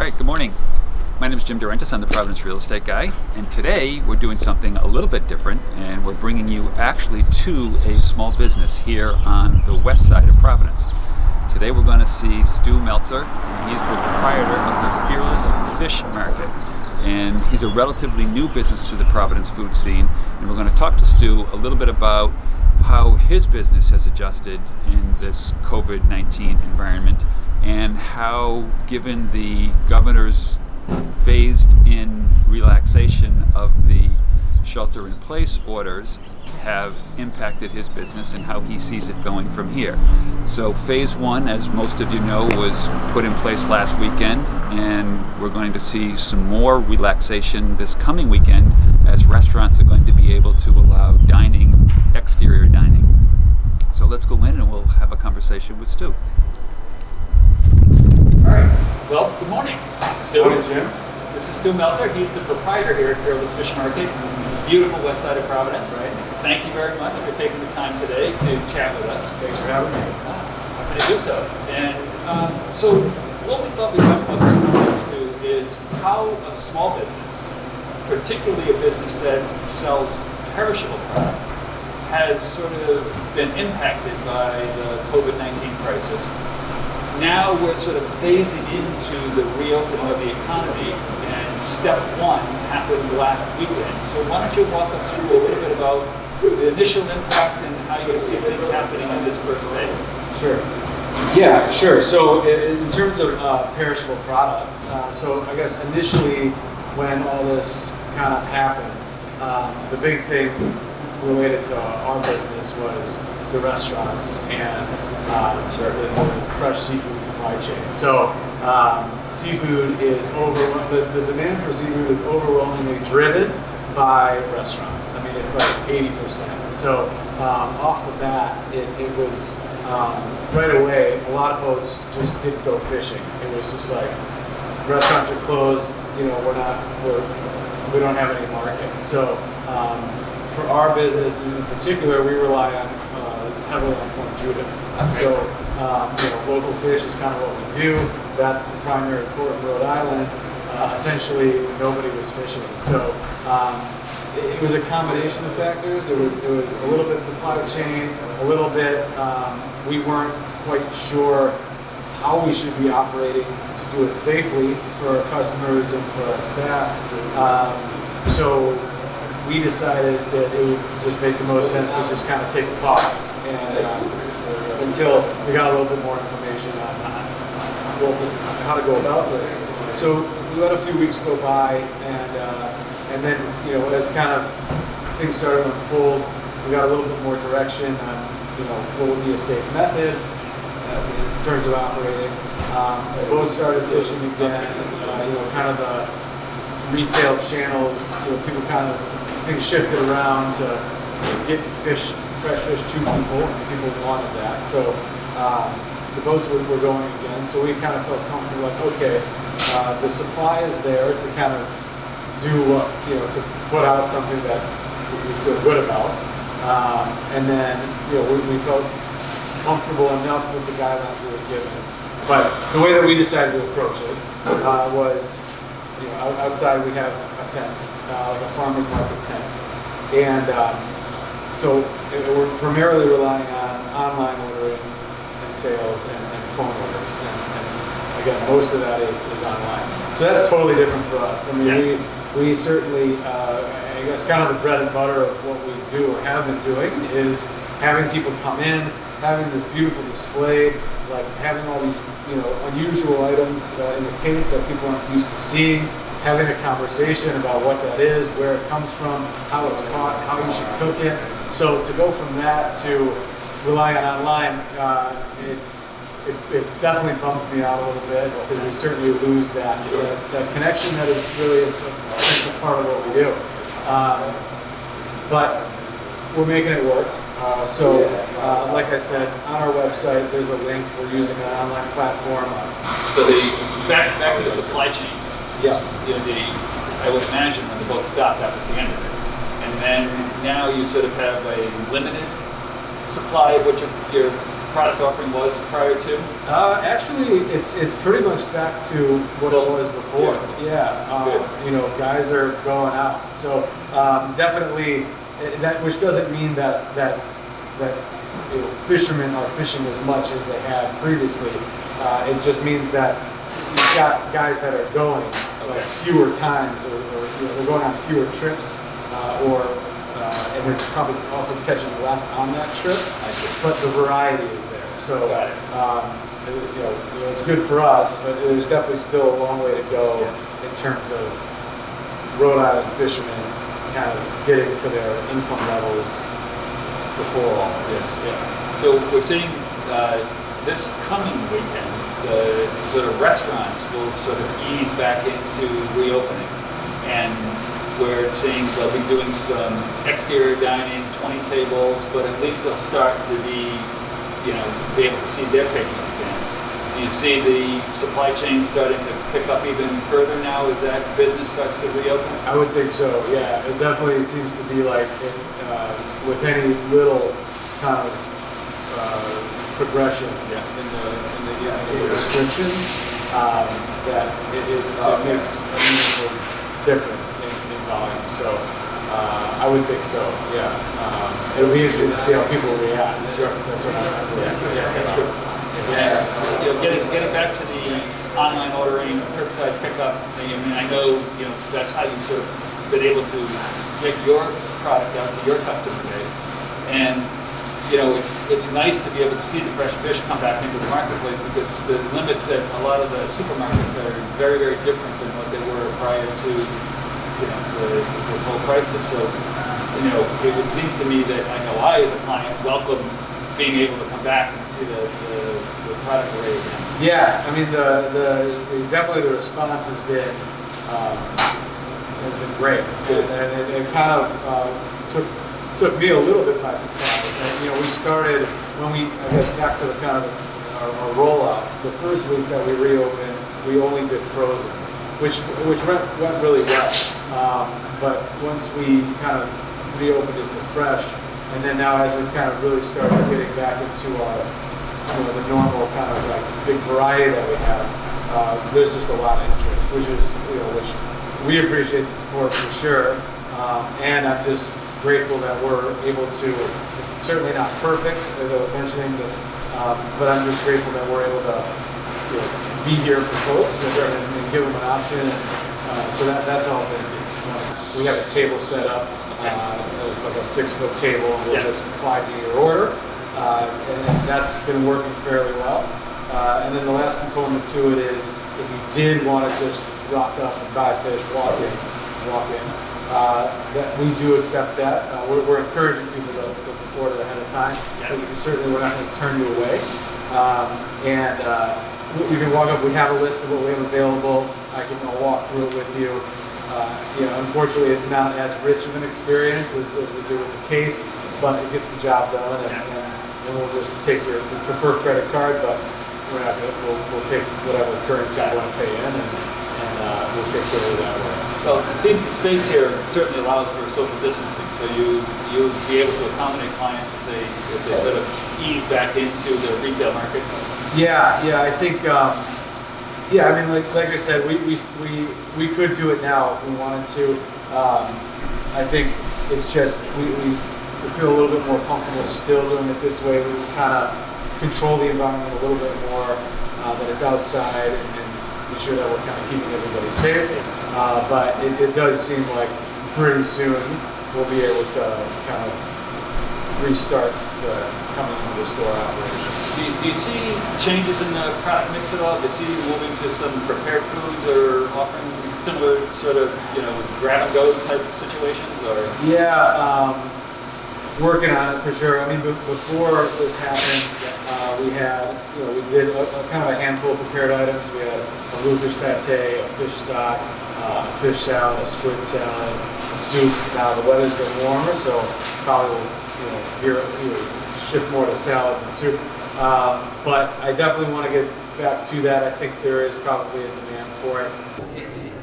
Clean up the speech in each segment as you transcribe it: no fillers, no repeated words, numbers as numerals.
right, good morning. My name is Jim Durantis. I'm the Providence real estate guy, and today we're doing something a little bit different, and we're bringing you actually to a small business here on the west side of Providence. Today we're going to see Stu Meltzer. He's the proprietor of the Fearless Fish Market, and he's a relatively new business to the Providence food scene, and we're going to talk to Stu a little bit about how his business has adjusted in this COVID-19 environment, and how, given the governor's phased in relaxation of the shelter in place orders, have impacted his business and how he sees it going from here. So phase one, as most of you know, was put in place last weekend, and we're going to see some more relaxation this coming weekend as restaurants are going to be able to allow dining, exterior dining. So let's go in and we'll have a conversation with Stu. All right. Well, good morning, Stu. Good morning, Jim. This is Stu Meltzer. He's the proprietor here at Fearless Fish Market, beautiful west side of Providence. Right. Thank you very much for taking the time today to chat with us. Thanks for having me. Happy to do so. And so what we thought we'd talk about this morning, Stu, is how a small business, particularly a business that sells perishable product, has sort of been impacted by the COVID-19 crisis. Now we're sort of phasing into the reopening of the economy, and step one happened last weekend. So why don't you walk us through a little bit about the initial impact and how you see things happening in this first phase? Sure. Yeah, sure. So in terms of perishable products, so I guess initially when all this kind of happened, the big thing related to our business was the restaurants and the fresh seafood supply chain. So seafood is the demand for seafood is overwhelmingly driven by restaurants. I mean, it's like 80%. So off the bat, it was right away, a lot of boats just didn't go fishing. It was just like, restaurants are closed, you know, we don't have any market. So for our business in particular, we rely on heavily on Point Judith. So local fish is kind of what we do. That's the primary port of Rhode Island. Essentially, nobody was fishing. So it was a combination of factors. It was a little bit supply chain, a little bit we weren't quite sure how we should be operating to do it safely for our customers and for our staff. So we decided that it would just make the most sense to just kind of take a pause and until we got a little bit more information on how to go about this. So we let a few weeks go by, and then as kind of things started to unfold, we got a little bit more direction on what would be a safe method in terms of operating. The boats started fishing again. Kind of the retail channels. People kind of things shifted around to get fresh fish to people, and people wanted that. So the boats were going again. So we kind of felt comfortable, like, okay, the supply is there to kind of do to put out something that we feel good about, and then we felt comfortable enough with the guidelines we were given. But the way that we decided to approach it was, outside we have a tent, like a farmer's market tent, and so we're primarily relying on online ordering and sales and phone orders, and again, most of that is online. So that's totally different for us. I mean, we certainly, I guess, kind of the bread and butter of what we do or have been doing is having people come in, having this beautiful display, like having all these unusual items in the case that people aren't used to seeing, having a conversation about what that is, where it comes from, how it's caught, how you should cook it. So to go from that to relying on online, it definitely bumps me out a little bit, because we certainly lose that connection that is really a essential part of what we do. But we're making it work. Like I said, on our website, there's a link. We're using an online platform. So back to the supply chain. Yeah. I would imagine when the boat stopped, that was the end of it. And then now you sort of have a limited supply of what you're product offering was prior to? Actually, it's pretty much back to what it was before. You know, guys are going out, so definitely that, which doesn't mean that you know, fishermen are fishing as much as they had previously. It just means that you've got guys that are going like fewer times, or you know, they're going on fewer trips, and they're probably also catching less on that trip. But the variety is there. So you know, it's good for us, but there's definitely still a long way to go in terms of Rhode Island fishermen kind of getting to their income levels before all of this. Yeah. So we're seeing this coming weekend, the sort of restaurants will sort of ease back into reopening, and we're seeing they'll be doing some exterior dining, 20 tables, but at least they'll start to be, you know, be able to see their patrons again. Do you see the supply chain starting to pick up even further now as that business starts to reopen? I would think so. Yeah, it definitely seems to be like with any little kind of progression in the restrictions, that it makes a meaningful difference in volume. So I would think so. Yeah, it'll be interesting to see how people react. That's what that's true. Yeah, you know, getting back to the online ordering, curbside pickup. I mean, I know, you know, that's how you sort of been able to get your product out to your customer base, and you know, it's nice to be able to see the fresh fish come back into the marketplace, because the limits at a lot of the supermarkets are very, very different than what they were prior to, you know, this whole crisis. So, you know, it would seem to me that I know I, as a client, welcome being able to come back and see the product array again. Yeah, I mean, definitely the response has been great, and it kind of took me a little bit by surprise. And, you know, we started when I guess back to the kind of our rollout. The first week that we reopened, we only did frozen, which went really well. But once we kind of reopened it to fresh, and then now as we've kind of really started getting back into our, you know, the normal kind of like big variety that we have, there's just a lot of interest, which is, you know, which we appreciate the support for sure. And I'm just grateful that we're able to. It's certainly not perfect, as I was mentioning, but I'm just grateful that we're able to, you know, be here for folks and give them an option. And so that's all been. We have a table set up, like a 6-foot table, and we'll just slide you your order, and that's been working fairly well. And then the last component to it is, if you did want to just rock up and buy fish, walk in. That we do accept that. We're encouraging people to order ahead of time. Certainly, we're not going to turn you away. And you can walk up. We have a list of what we have available. I'll walk through it with you. You know, unfortunately, it's not as rich of an experience as we do with the case, but it gets the job done. And we'll just take we prefer credit card, but we're not. We'll take whatever currency you want to pay in, and we'll take care of that way. So it seems the space here certainly allows for social distancing. So you'll be able to accommodate clients as they sort of ease back into the retail market. Yeah, I think. I mean, like I said, we could do it now if we wanted to. I think it's just we feel a little bit more comfortable still doing it this way. We can kind of control the environment a little bit more, that it's outside, and be sure that we're kind of keeping everybody safe. But it does seem like pretty soon we'll be able to kind of restart the coming into the store operation. Do you see changes in the product mix at all? Do you see you moving to some prepared foods, or offering similar sort of, you know, grab and go type situations? Or working on it for sure. I mean, before this happened, we had, you know, we did a kind of a handful of prepared items. We had a bluefish pate, a fish stock, a fish salad, a squid salad, a soup. Now the weather's getting warmer, so probably will, shift more to salad than soup. But I definitely want to get back to that. I think there is probably a demand for it.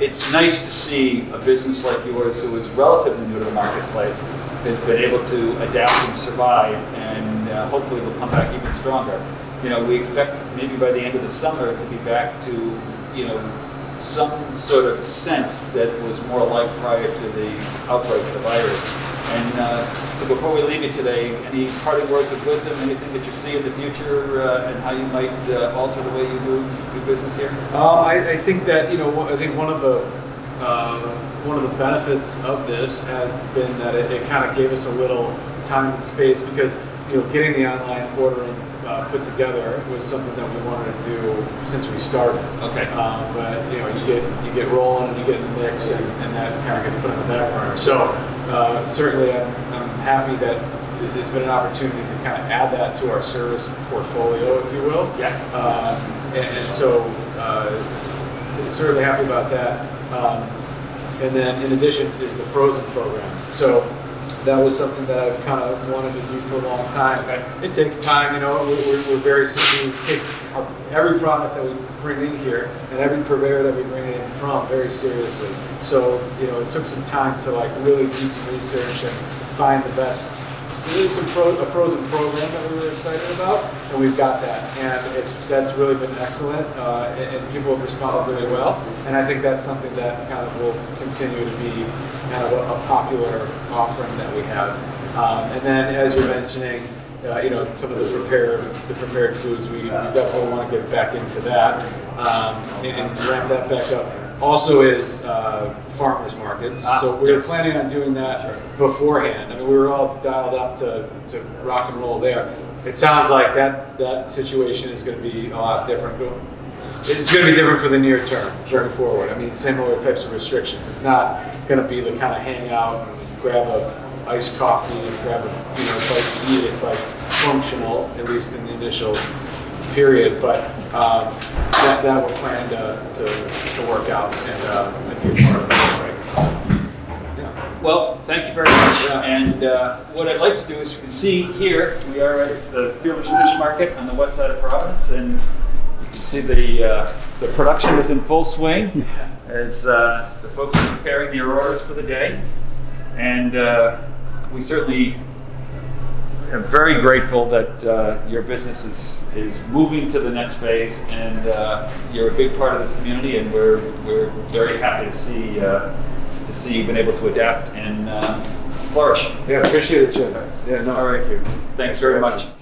it's nice to see a business like yours, who is relatively new to the marketplace, has been able to adapt and survive, and hopefully will come back even stronger. You know, we expect maybe by the end of the summer to be back to, you know, some sort of sense that was more like prior to the outbreak of the virus. And so before we leave you today, any parting words of wisdom, anything that you see in the future, and how you might alter the way you do business here? I think that, you know, I think one of the benefits of this has been that it kind of gave us a little time and space, because, you know, getting the online ordering put together was something that we wanted to do since we started. Okay. But you know, you get rolling and you get in the mix, and that kind of gets put on the back burner. So certainly, I'm happy that it's been an opportunity to kind of add that to our service portfolio, if you will. Yeah. And so certainly happy about that. And then in addition is the frozen program. So that was something that I've kind of wanted to do for a long time. Okay. It takes time, you know. We're very we take every product that we bring in here and every purveyor that we bring it in from very seriously. So, you know, it took some time to like really do some research and find the best. There's a frozen program that we were excited about, and we've got that, and that's really been excellent, and people have responded really well, and I think that's something that kind of will continue to be kind of a popular offering that we have. And then, as you're mentioning, you know, some of the prepared foods, we definitely want to get back into that, and ramp that back up. Also is farmers markets. So we were planning on doing that beforehand. I mean, we were all dialed up to rock and roll there. It sounds like that situation is going to be a lot different. It's going to be different for the near term, going forward. I mean, similar types of restrictions. It's not going to be the kind of hang out and grab a iced coffee and grab a bite to eat. It's like functional, at least in the initial period, but that we're planning to work out and be a part of that, right? So, yeah. Well, thank you very much. And what I'd like to do is, you can see here, we are at the Field Fish Market on the west side of Providence, and you can see the production is in full swing as the folks are preparing their orders for the day. And we certainly am very grateful that your business is moving to the next phase, and you're a big part of this community, and we're very happy to see you've been able to adapt and flourish. Yeah, appreciate it, Jim. Yeah, no, all right. thank you. Thanks very much.